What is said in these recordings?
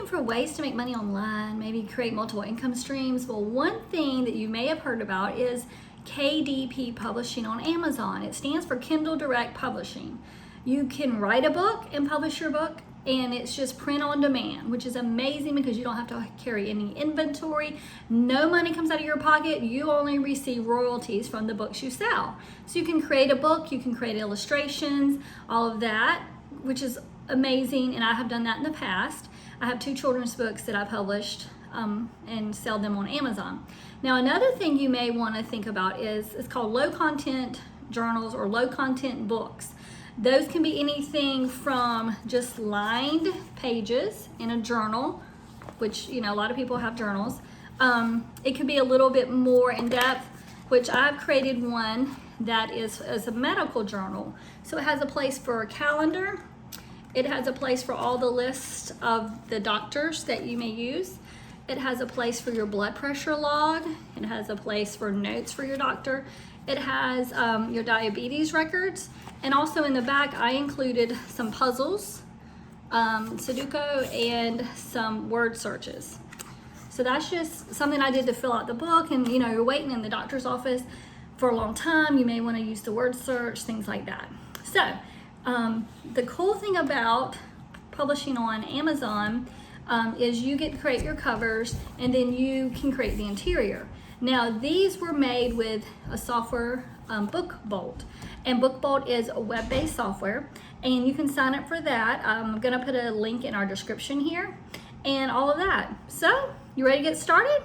for ways to make money online, maybe create multiple income streams? Well, one thing that you may have heard about is Kdp Publishing on Amazon. It stands for Kindle Direct Publishing. You can write a book and publish your book, and it's just print on demand, which is amazing because you don't have to carry any inventory. No money comes out of your pocket. You only receive royalties from the books you sell. So you can create a book, you can create illustrations, all of that, which is amazing, and I have done that in the past. I have 2 children's books that I published and sell them on Amazon. Now, another thing you may want to think about is it's called low content journals or low content books. Those can be anything from just lined pages in a journal, which, you know, a lot of people have journals. It could be a little bit more in depth, which I've created one that is as a medical journal. So it has a place for a calendar. It has a place for all the lists of the doctors that you may use. It has a place for your blood pressure log. It has a place for notes for your doctor. It has your diabetes records. And also in the back, I included some puzzles, Sudoku, and some word searches. So that's just something I did to fill out the book. And you know, you're waiting in the doctor's office for a long time. You may want to use the word search, things like that. So the cool thing about publishing on Amazon is you get to create your covers, and then you can create the interior. Now, these were made with a software, BookBolt. And BookBolt is a web-based software, and you can sign up for that. I'm gonna put a link in our description here and all of that. So, you ready to get started?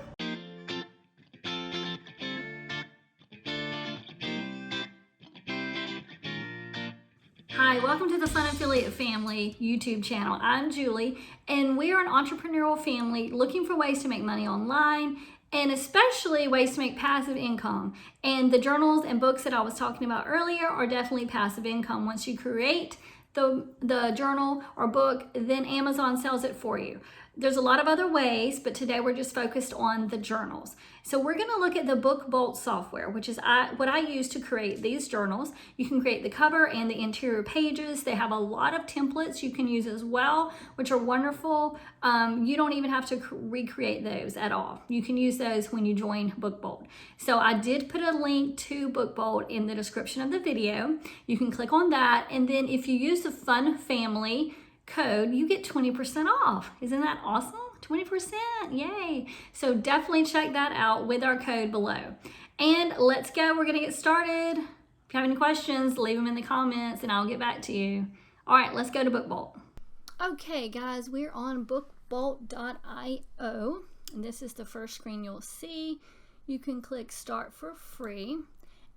Hi, welcome to the Fun Affiliate Family YouTube channel. I'm Julie, and we are an entrepreneurial family looking for ways to make money online, and especially ways to make passive income. And the journals and books that I was talking about earlier are definitely passive income. Once you create the journal or book, then Amazon sells it for you. There's a lot of other ways, but today we're just focused on the journals. So we're gonna look at the BookBolt software, which is what I use to create these journals. You can create the cover and the interior pages. They have a lot of templates you can use as well, which are wonderful. You don't even have to recreate those at all. You can use those when you join BookBolt. So I did put a link to BookBolt in the description of the video. You can click on that, and then if you use the Fun Family code, you get 20% off. Isn't that awesome? 20%, yay. So definitely check that out with our code below. And let's go, we're gonna get started. If you have any questions, leave them in the comments and I'll get back to you. All right, let's go to BookBolt. Okay guys, we're on bookbolt.io, and this is the first screen you'll see. You can click start for free,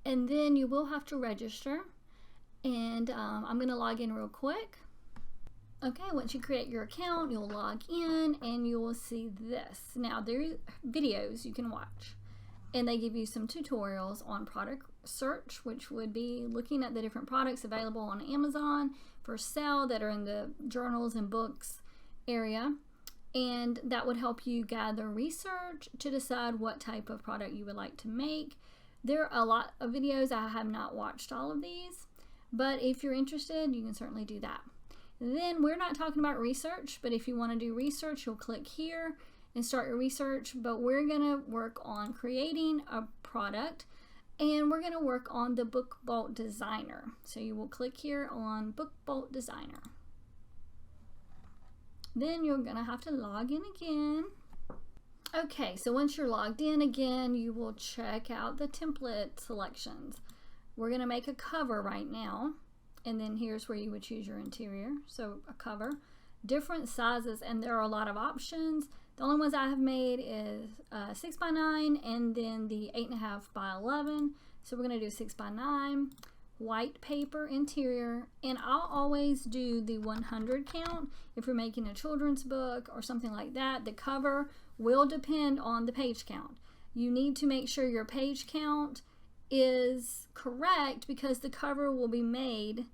and then you will have to register. And I'm gonna log in real quick. Okay, once you create your account, you'll log in and you will see this. Now, there are videos you can watch, and they give you some tutorials on product search, which would be looking at the different products available on Amazon for sale that are in the journals and books area. And that would help you gather research to decide what type of product you would like to make. There are a lot of videos. I have not watched all of these, but if you're interested, you can certainly do that. Then we're not talking about research, but if you want to do research, you'll click here and start your research. But we're going to work on creating a product, and we're going to work on the BookBolt Designer. So you will click here on BookBolt Designer. Then you're going to have to log in again. Okay, so once you're logged in again, you will check out the template selections. We're going to make a cover right now. And then here's where you would choose your interior. So a cover, different sizes, and there are a lot of options. The only ones I have made is 6x9 and then the 8.5 by 11. So we're gonna do 6x9, white paper interior, and I'll always do the 100 count. If you're making a children's book or something like that, the cover will depend on the page count. You need to make sure your page count is correct because the cover will be made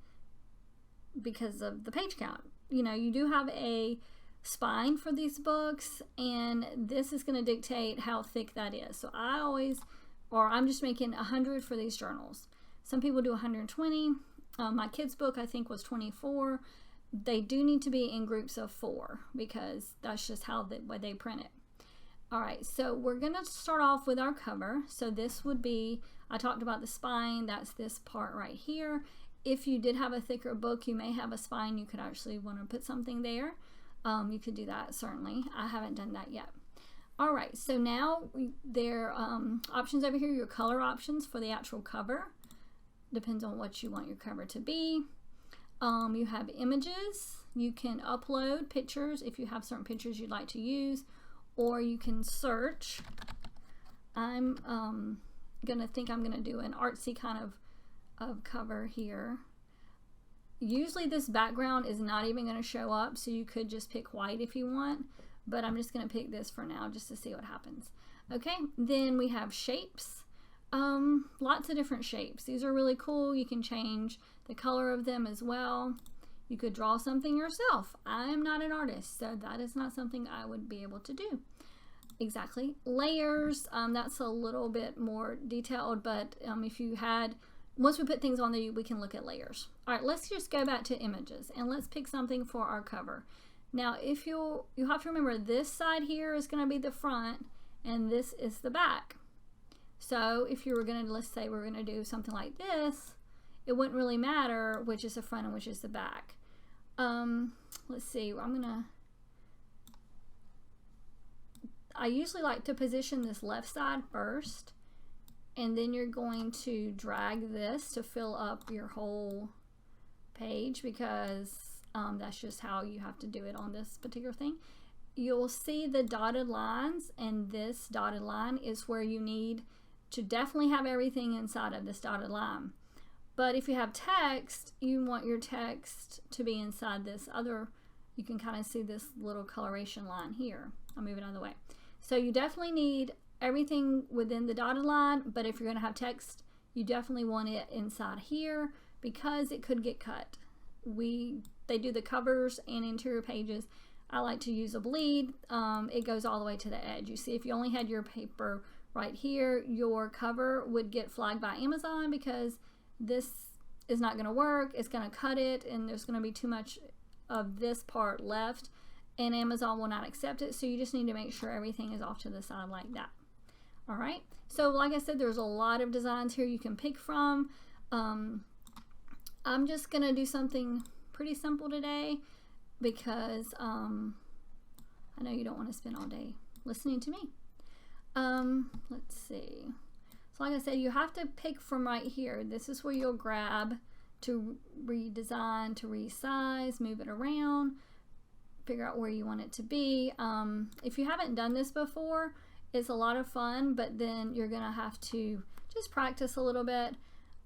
because of the page count. You know, you do have a spine for these books, and this is going to dictate how thick that is. So I'm just making 100 for these journals. Some people do 120. My kids book I think was 24, they do need to be in groups of 4 because that's just how they print it. All right, so we're going to start off with our cover. So this would be, I talked about the spine, that's this part right here. If you did have a thicker book, you may have a spine, you could actually want to put something there. You could do that, certainly. I haven't done that yet. All right, so now there are options over here, your color options for the actual cover. Depends on what you want your cover to be. You have images. You can upload pictures if you have certain pictures you'd like to use, or you can search. I'm gonna do an artsy kind of cover here. Usually this background is not even going to show up, so you could just pick white if you want, but I'm just going to pick this for now just to see what happens. Okay, then we have shapes. Lots of different shapes. These are really cool. You can change the color of them as well. You could draw something yourself. I'm not an artist, so that is not something I would be able to do. Exactly. Layers, that's a little bit more detailed, but if you had, once we put things on there, we can look at layers. All right, let's just go back to images and let's pick something for our cover. Now, if you have to remember, this side here is going to be the front and this is the back. So if you were going to, let's say we're going to do something like this, it wouldn't really matter which is the front and which is the back. Let's see, I usually like to position this left side first, and then you're going to drag this to fill up your whole page because that's just how you have to do it on this particular thing. You'll see the dotted lines, and this dotted line is where you need to definitely have everything inside of this dotted line. But if you have text, you want your text to be inside this other, you can kind of see this little coloration line here. I'll move it out of the way. So you definitely need everything within the dotted line, but if you're going to have text, you definitely want it inside here because it could get cut. They do the covers and interior pages. I like to use a bleed. It goes all the way to the edge. You see, if you only had your paper right here, your cover would get flagged by Amazon because this is not going to work. It's going to cut it, and there's going to be too much of this part left, and Amazon will not accept it. So you just need to make sure everything is off to the side like that. All right, so like I said, there's a lot of designs here you can pick from. I'm just going to do something pretty simple today because I know you don't want to spend all day listening to me. Let's see. So like I said, you have to pick from right here. This is where you'll grab to redesign, to resize, move it around, figure out where you want it to be. If you haven't done this before, it's a lot of fun, but then you're gonna have to just practice a little bit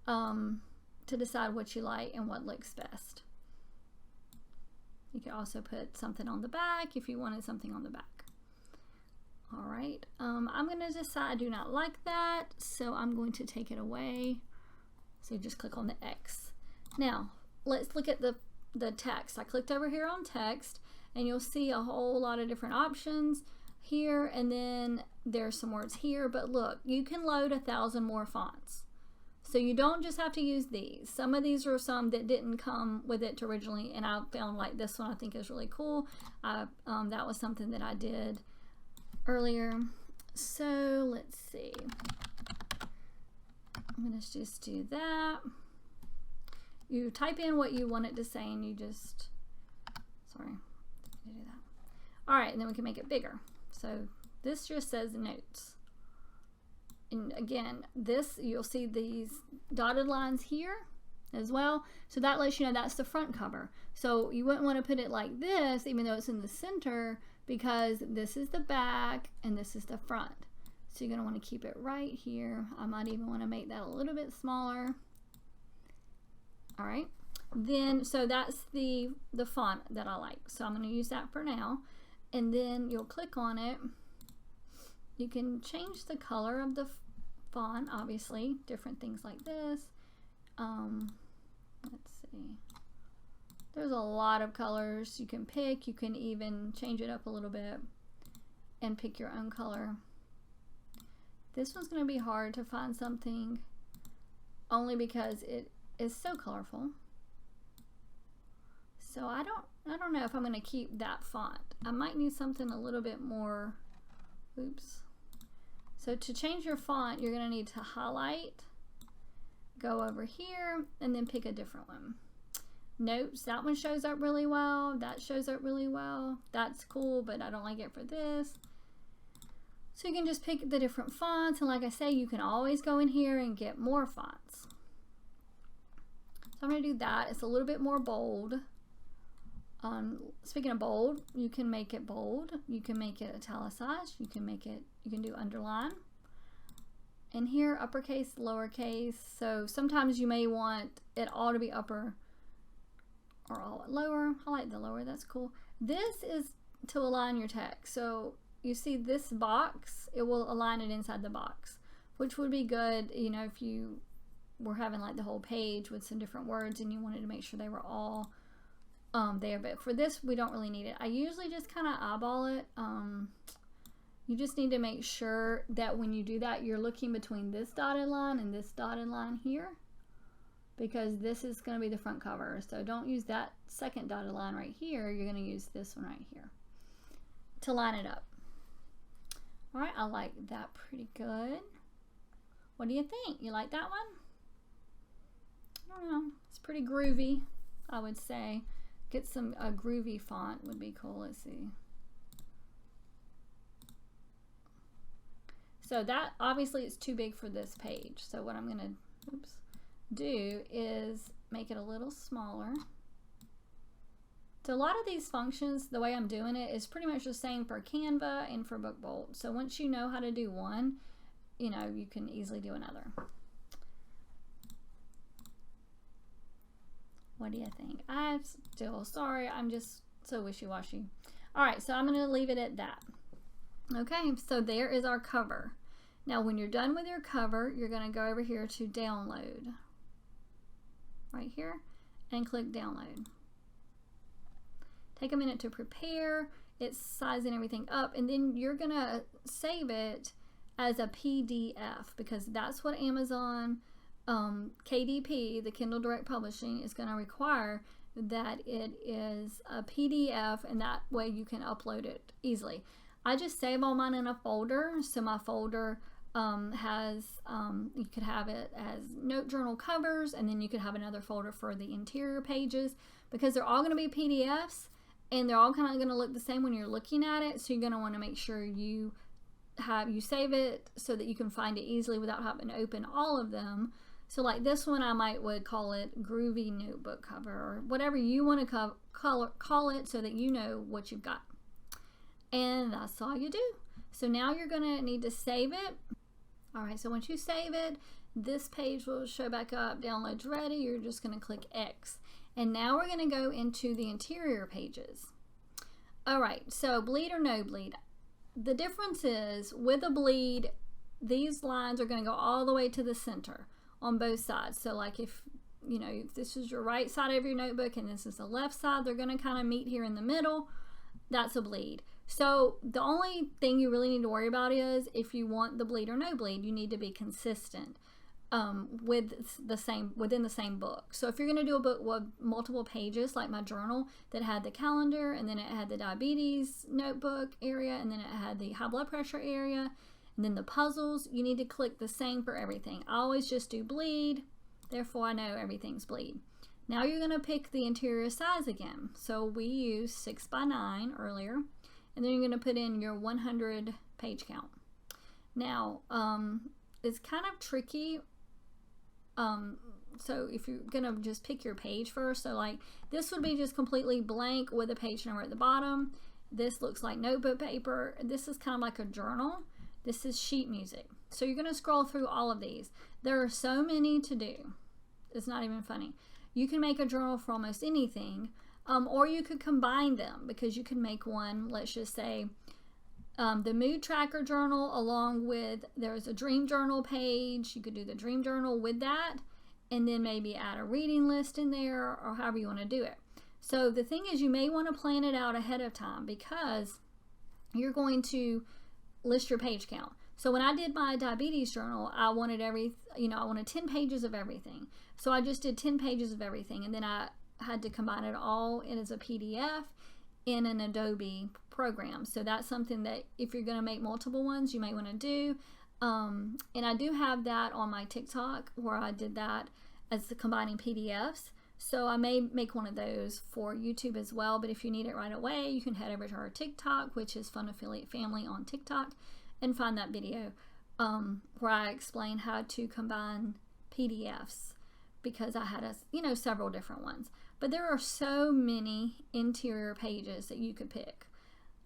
to decide what you like and what looks best. You can also put something on the back if you wanted something on the back. All right, I'm going to decide I do not like that, so I'm going to take it away. So you just click on the X. Now, let's look at the text. I clicked over here on text, and you'll see a whole lot of different options here, and then there's some words here, but look, you can load 1,000 more fonts. So you don't just have to use these. Some of these are some that didn't come with it originally, and I found like this one I think is really cool. That was something that I did earlier. So let's see. I'm going to just do that. You type in what you want it to say, and you just, sorry, do that. All right, and then we can make it bigger. So this just says notes. And again, this, you'll see these dotted lines here as well. So that lets you know that's the front cover. So you wouldn't want to put it like this, even though it's in the center, because this is the back and this is the front. So you're going to want to keep it right here. I might even want to make that a little bit smaller. All right. Then, so that's the font that I like. So I'm going to use that for now. And then you'll click on it. You can change the color of the font, obviously, different things like this. Let's see. There's a lot of colors you can pick. You can even change it up a little bit and pick your own color. This one's going to be hard to find something only because it is so colorful. So I don't know if I'm going to keep that font. I might need something a little bit more. Oops. So to change your font, you're going to need to highlight, go over here, and then pick a different one. Notes, that one shows up really well. That shows up really well. That's cool, but I don't like it for this. So you can just pick the different fonts, and like I say, you can always go in here and get more fonts. So I'm going to do that. It's a little bit more bold. Speaking of bold, you can make it bold. You can make it italicized. You can do underline. And here, uppercase, lowercase. So sometimes you may want it all to be upper or all lower. I like the lower, that's cool. This is to align your text. So you see this box, it will align it inside the box, which would be good, you know, if you were having like the whole page with some different words and you wanted to make sure they were all there. But for this, we don't really need it. I usually just kind of eyeball it. You just need to make sure that when you do that, you're looking between this dotted line and this dotted line here, because this is going to be the front cover. So don't use that second dotted line right here. You're going to use this one right here to line it up. All right, I like that pretty good. What do you think? You like that one? I don't know. It's pretty groovy, I would say. Get some groovy font would be cool. Let's see. So that obviously is too big for this page. So what I'm going to do is make it a little smaller. So a lot of these functions, the way I'm doing it is pretty much the same for Canva and for Book Bolt. So once you know how to do one, you know, you can easily do another. What do you think? I'm still sorry. I'm just so wishy-washy. All right, so I'm going to leave it at that. Okay, so there is our cover. Now, when you're done with your cover, you're going to go over here to download. Right here, and click download. Take a minute to prepare. It's sizing everything up, and then you're going to save it as a PDF, because that's what Amazon KDP, the Kindle Direct Publishing, is going to require, that it is a PDF, and that way you can upload it easily. I just save all mine in a folder, so my folder has, you could have it as note journal covers, and then you could have another folder for the interior pages, because they're all going to be PDFs, and they're all kind of going to look the same when you're looking at it, so you're going to want to make sure you save it so that you can find it easily without having to open all of them. So like this one, I would call it Groovy Notebook Cover, or whatever you want to call it, so that you know what you've got. And that's all you do. So now you're going to need to save it. All right, so once you save it, this page will show back up, downloads ready. You're just going to click X. And now we're going to go into the interior pages. All right, so bleed or no bleed. The difference is, with a bleed, these lines are going to go all the way to the center on both sides. So like if this is your right side of your notebook and this is the left side, they're going to kind of meet here in the middle. That's a bleed. So the only thing you really need to worry about is, if you want the bleed or no bleed, you need to be consistent within the same book. So if you're going to do a book with multiple pages, like my journal that had the calendar, and then it had the diabetes notebook area, and then it had the high blood pressure area, and then the puzzles, you need to click the same for everything. I always just do bleed, therefore I know everything's bleed. Now you're going to pick the interior size again. So we used 6x9 earlier, and then you're going to put in your 100 page count. Now, it's kind of tricky. So if you're going to just pick your page first, so like this would be just completely blank with a page number at the bottom. This looks like notebook paper. This is kind of like a journal. This is sheet music. So you're going to scroll through all of these. There are so many to do. It's not even funny. You can make a journal for almost anything, or you could combine them, because you could make one, let's just say, the mood tracker journal along with, there's a dream journal page. You could do the dream journal with that, and then maybe add a reading list in there, or however you want to do it. So the thing is, you may want to plan it out ahead of time, because you're going to list your page count. So when I did my diabetes journal, I wanted I wanted 10 pages of everything. So I just did 10 pages of everything, and then I had to combine it all in as a PDF in an Adobe program. So that's something that if you're going to make multiple ones, you might want to do. And I do have that on my TikTok where I did that as the combining PDFs. So I may make one of those for YouTube as well, but if you need it right away, you can head over to our TikTok, which is Fun Affiliate Family on TikTok, and find that video where I explain how to combine PDFs, because I had several different ones. But there are so many interior pages that you could pick.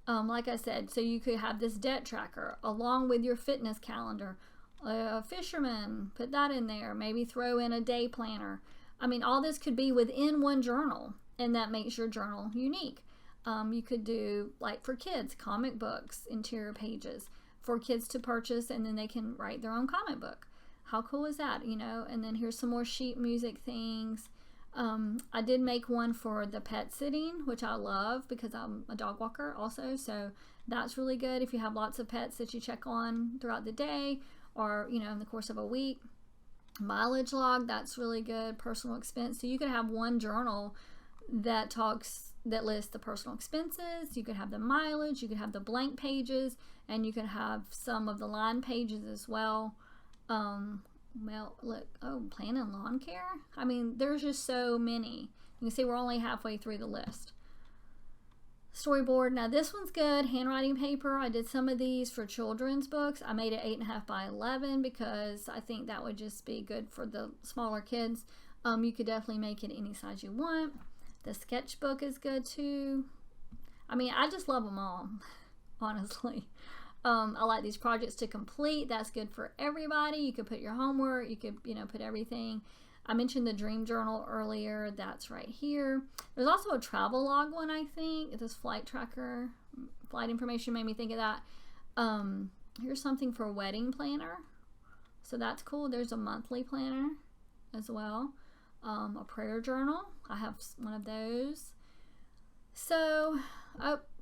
Like I said, so you could have this debt tracker along with your fitness calendar, a fisherman, put that in there, maybe throw in a day planner. I mean, all this could be within one journal, and that makes your journal unique. You could do, like for kids, comic books, interior pages for kids to purchase, and then they can write their own comic book. How cool is that, And then here's some more sheet music things. I did make one for the pet sitting, which I love because I'm a dog walker also, so that's really good if you have lots of pets that you check on throughout the day or, in the course of a week. Mileage log, that's really good. Personal expense, so you could have one journal that lists the personal expenses. You could have the mileage, you could have the blank pages, and you could have some of the line pages as well. Well, look, planning lawn care. I mean, there's just so many. You can see we're only halfway through the list. Storyboard, now this one's good. Handwriting paper, I did some of these for children's books. I made it 8.5 by 11 because I think that would just be good for the smaller kids. You could definitely make it any size you want. The sketchbook is good too. I mean, I just love them all, honestly. I like these projects to complete. That's good for everybody. You could put your homework, you could, put everything. I mentioned the dream journal earlier. That's right here. There's also a travel log one, I think. This flight tracker, flight information made me think of that. Here's something for a wedding planner. So that's cool. There's a monthly planner as well. A prayer journal. I have one of those. So,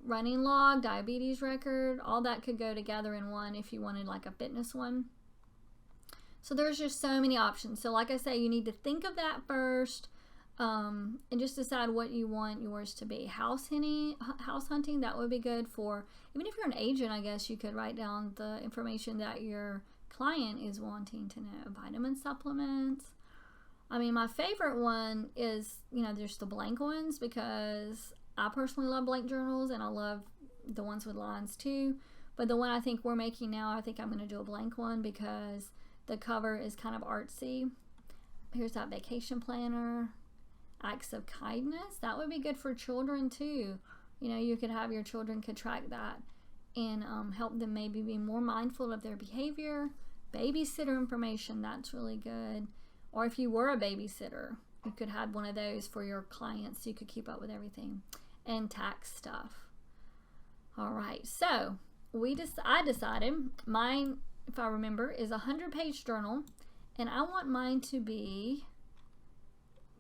running log, diabetes record, all that could go together in one if you wanted like a fitness one. So there's just so many options. So like I say, you need to think of that first and just decide what you want yours to be. House hunting, that would be good for, even if you're an agent, I guess you could write down the information that your client is wanting to know. Vitamin supplements. I mean, my favorite one is, there's the blank ones because I personally love blank journals and I love the ones with lines too. But the one I think we're making now, I think I'm going to do a blank one because the cover is kind of artsy. Here's that vacation planner. Acts of kindness. That would be good for children too. You could have your children could track that and help them maybe be more mindful of their behavior. Babysitter information. That's really good. Or if you were a babysitter, you could have one of those for your clients so you could keep up with everything. And tax stuff. All right, so I decided mine, if I remember, is a 100-page journal, and I want mine to be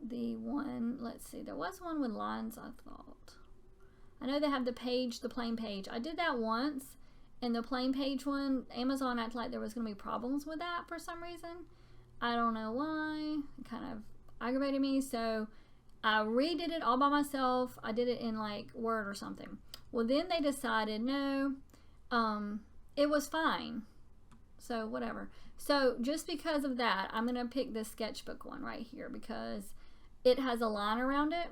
the one. Let's see, there was one with lines. I thought I know they have the plain page. I did that once, and the plain page one, Amazon acted like there was going to be problems with that for some reason. I don't know why. It kind of aggravated me, so I redid it all by myself. I did it in like Word or something. Well, then they decided, no, it was fine. So whatever. So just because of that, I'm going to pick this sketchbook one right here because it has a line around it.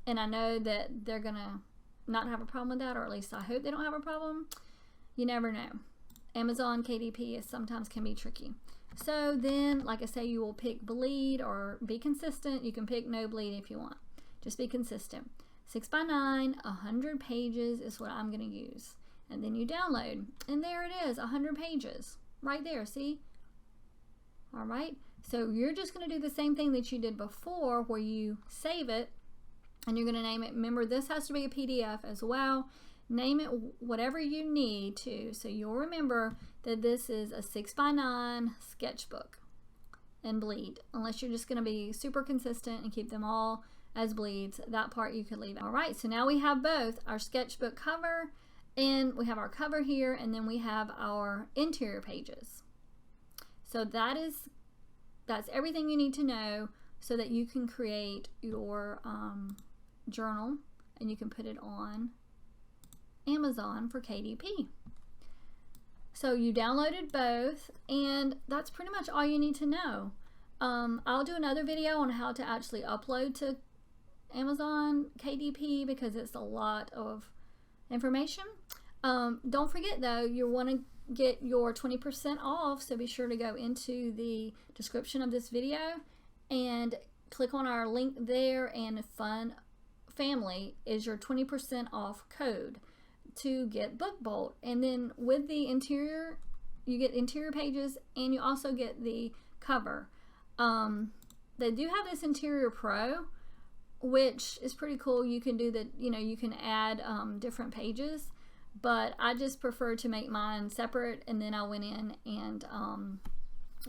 And I know that they're going to not have a problem with that, or at least I hope they don't have a problem. You never know. Amazon KDP sometimes can be tricky. So then, like I say, you will pick bleed or be consistent. You can pick no bleed if you want. Just be consistent. 6 by 9, 100 pages is what I'm going to use. And then you download. And there it is, 100 pages. Right there, see? All right. So you're just going to do the same thing that you did before where you save it and you're going to name it. Remember, this has to be a PDF as well. Name it whatever you need to, so you'll remember that this is a 6 by 9 sketchbook and bleed, unless you're just going to be super consistent and keep them all as bleeds. That part you could leave. All right, so now we have both our sketchbook cover and we have our cover here, and then we have our interior pages. So that's everything you need to know so that you can create your journal and you can put it on Amazon for KDP. So you downloaded both, and that's pretty much all you need to know. I'll do another video on how to actually upload to Amazon KDP because it's a lot of information. Don't forget though, you want to get your 20% off, so be sure to go into the description of this video and click on our link there, and Fun Family is your 20% off code to get Book Bolt. And then with the interior, you get interior pages and you also get the cover. They do have this Interior Pro, which is pretty cool. You can do the, you can add different pages, but I just prefer to make mine separate, and then I went in and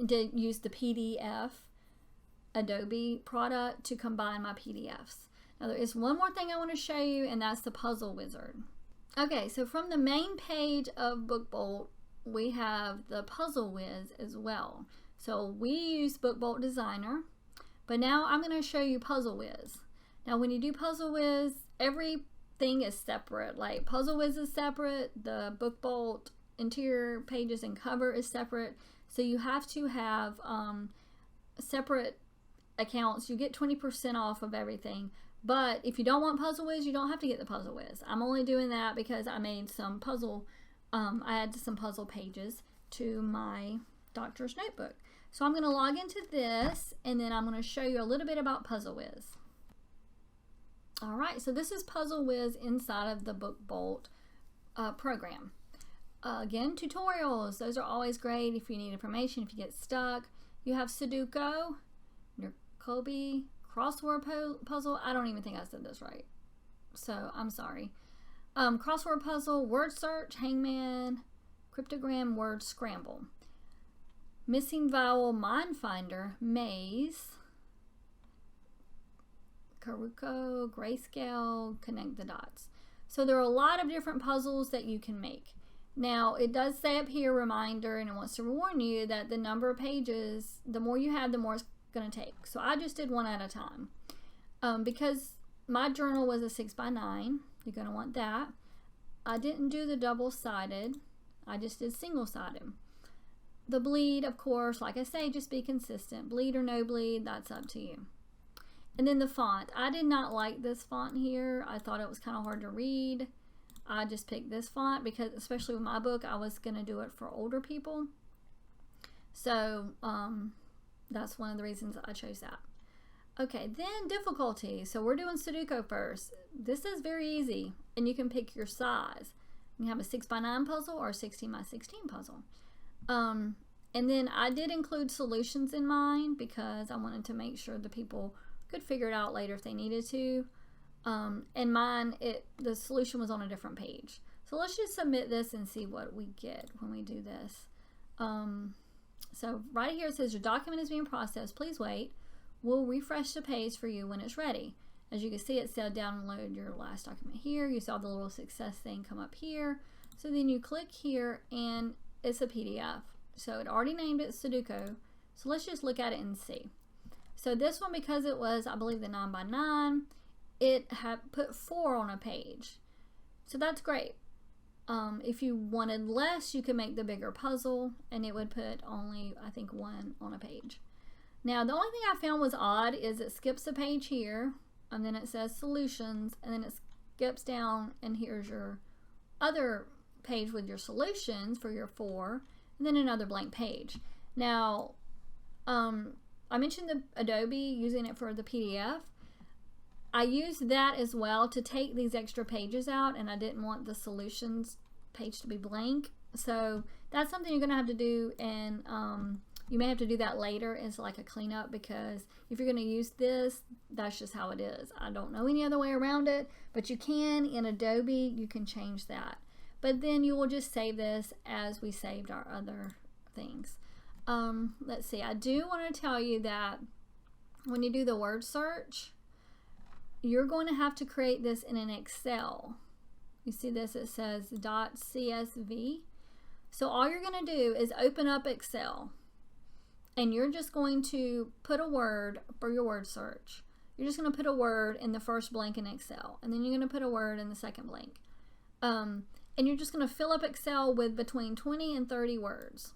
did use the PDF Adobe product to combine my PDFs. Now there is one more thing I want to show you, and that's the Puzzle Wizard. Okay, so from the main page of Book Bolt, we have the Puzzle Wiz as well. So we use Book Bolt Designer, but now I'm going to show you Puzzle Wiz. Now when you do Puzzle Wiz, everything is separate. Like Puzzle Wiz is separate, the Book Bolt interior pages and cover is separate. So you have to have separate accounts. You get 20% off of everything. But if you don't want Puzzle Wiz, you don't have to get the Puzzle Wiz. I'm only doing that because I made some puzzle, I added some puzzle pages to my doctor's notebook. So I'm going to log into this, and then I'm going to show you a little bit about Puzzle Wiz. Alright, so this is Puzzle Wiz inside of the Book Bolt program. Again, tutorials. Those are always great if you need information, if you get stuck. You have Sudoku, Kobe, crossword puzzle. I don't even think I said this right, so I'm sorry. Crossword puzzle, word search, hangman, cryptogram, word scramble, missing vowel, mind finder, maze, Karuko, grayscale, connect the dots. So there are a lot of different puzzles that you can make. Now it does say up here reminder, and it wants to warn you that the number of pages, the more you have, the more it's going to take. So I just did one at a time. Because my journal was a 6x9, you're going to want that. I didn't do the double-sided, I just did single-sided. The bleed, of course, like I say, just be consistent. Bleed or no bleed, that's up to you. And then the font. I did not like this font here. I thought it was kind of hard to read. I just picked this font because, especially with my book, I was going to do it for older people. So that's one of the reasons I chose that. Okay, then difficulty. So we're doing Sudoku first. This is very easy, and you can pick your size. You have a 6x9 puzzle or a 16x16 puzzle. And then I did include solutions in mine because I wanted to make sure the people could figure it out later if they needed to. And mine, the solution was on a different page. So let's just submit this and see what we get when we do this. So right here it says your document is being processed. Please wait. We'll refresh the page for you when it's ready. As you can see, it said download your last document here. You saw the little success thing come up here. So then you click here and it's a PDF. So it already named it Sudoku. So let's just look at it and see. So this one, because it was, I believe, the 9x9, it had put 4 on a page. So that's great. If you wanted less, you could make the bigger puzzle and it would put only, I think, 1 on a page. Now, the only thing I found was odd is it skips a page here, and then it says solutions, and then it skips down, and here's your other page with your solutions for your 4, and then another blank page. Now, I mentioned the Adobe, using it for the PDF. I used that as well to take these extra pages out, and I didn't want the solutions page to be blank. So that's something you're going to have to do, and you may have to do that later as like a cleanup, because if you're going to use this, that's just how it is. I don't know any other way around it, but you can in Adobe, you can change that. But then you will just save this as we saved our other things. Let's see, I do want to tell you that when you do the word search, you're going to have to create this in an Excel. You see this, it says .csv. So all you're going to do is open up Excel. and you're just going to put a word for your word search. You're just going to put a word in the first blank in Excel, and then you're going to put a word in the second blank. And you're just going to fill up Excel with between 20 and 30 words.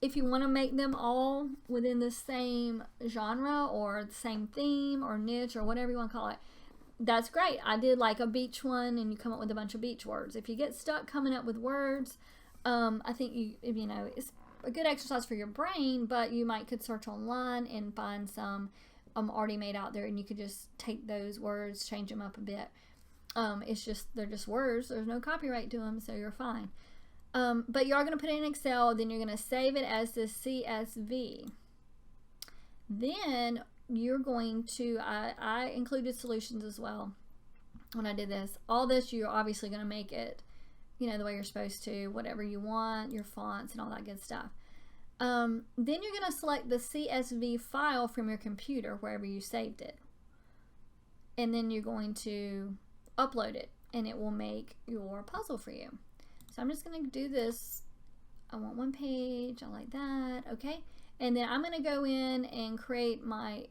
If you want to make them all within the same genre or the same theme or niche or whatever you want to call it, that's great. I did like a beach one, and you come up with a bunch of beach words. If you get stuck coming up with words, I think you know, it's a good exercise for your brain, but you could search online and find some already made out there, and you could just take those words, change them up a bit. They're just words. There's no copyright to them, so you're fine. But you are going to put it in Excel, then you're going to save it as the CSV. Then you're going to, I included solutions as well when I did this. All this, you're obviously going to make it, you know, the way you're supposed to, whatever you want, your fonts and all that good stuff. Then you're going to select the CSV file from your computer, wherever you saved it. And then you're going to upload it, and it will make your puzzle for you. So I'm just going to do this. I want one page. I like that. Okay. And then I'm going to go in and create my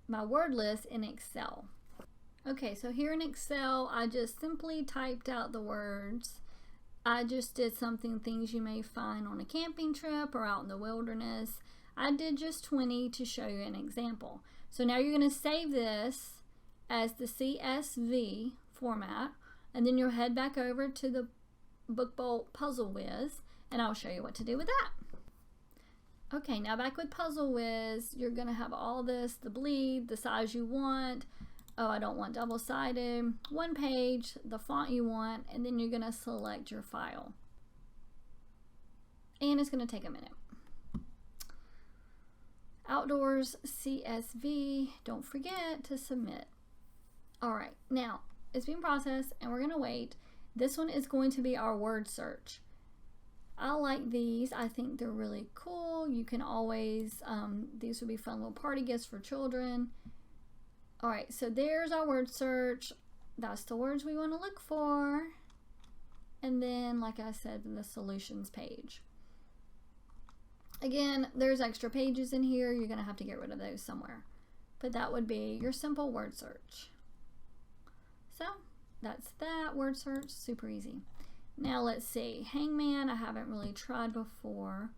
my word list in Excel. Okay, so here in Excel, I just simply typed out the words. I just did things you may find on a camping trip or out in the wilderness. I did just 20 to show you an example. So now you're going to save this as the CSV format, and then you'll head back over to the BookBolt Puzzle Wiz, and I'll show you what to do with that. Okay, now back with Puzzle Wiz, you're going to have all this, the bleed, the size you want. Oh, I don't want double-sided. One page, the font you want, and then you're going to select your file. And it's going to take a minute. Outdoors CSV, don't forget to submit. All right, now it's being processed and we're going to wait. This one is going to be our word search. I like these. I think they're really cool. You can always, these would be fun little party gifts for children. All right, so there's our word search. That's the words we want to look for. And then, like I said, in the solutions page. Again, there's extra pages in here. You're going to have to get rid of those somewhere. But that would be your simple word search. So that's that word search, super easy. Now let's see, Hangman I haven't really tried before,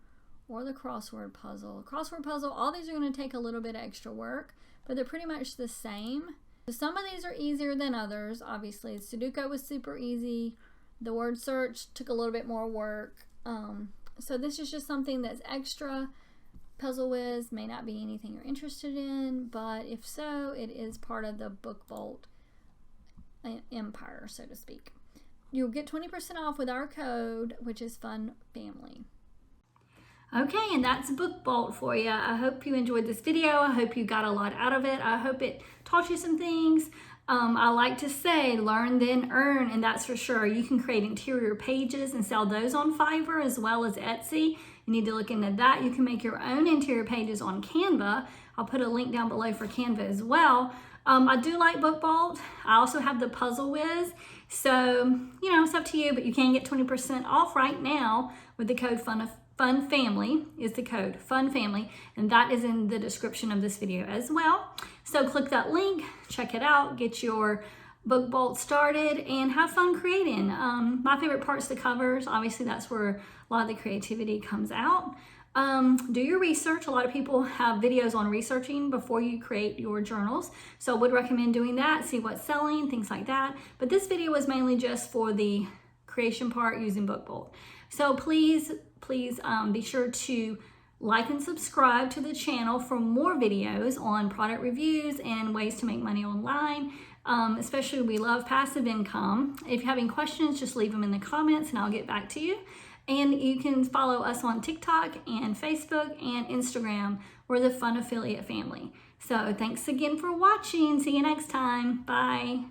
or the crossword puzzle. Crossword puzzle, all these are going to take a little bit of extra work, but they're pretty much the same. So some of these are easier than others, obviously. Sudoku was super easy. The word search took a little bit more work. So this is just something that's extra. Puzzle Wiz may not be anything you're interested in, but if so, it is part of the BookBolt empire, so to speak. You'll get 20% off with our code, which is FUNFAMILY. Okay, and that's BookBolt for you. I hope you enjoyed this video. I hope you got a lot out of it. I hope it taught you some things. I like to say, learn then earn, and that's for sure. You can create interior pages and sell those on Fiverr as well as Etsy. You need to look into that. You can make your own interior pages on Canva. I'll put a link down below for Canva as well. I do like BookBolt. I also have the Puzzle Wiz. So, you know, it's up to you, but you can get 20% off right now with the code FUNFAMILY is the code FUNFAMILY, and that is in the description of this video as well. So click that link, check it out, get your BookBolt started, and have fun creating. My favorite part's the covers. Obviously, that's where a lot of the creativity comes out. Do your research. A lot of people have videos on researching before you create your journals, so I would recommend doing that, see what's selling, things like that. But this video was mainly just for the creation part using BookBolt. So please be sure to like and subscribe to the channel for more videos on product reviews and ways to make money online. Especially, we love passive income. If you have any questions, just leave them in the comments and I'll get back to you. And you can follow us on TikTok and Facebook and Instagram. We're the Fun Affiliate Family. So thanks again for watching. See you next time. Bye.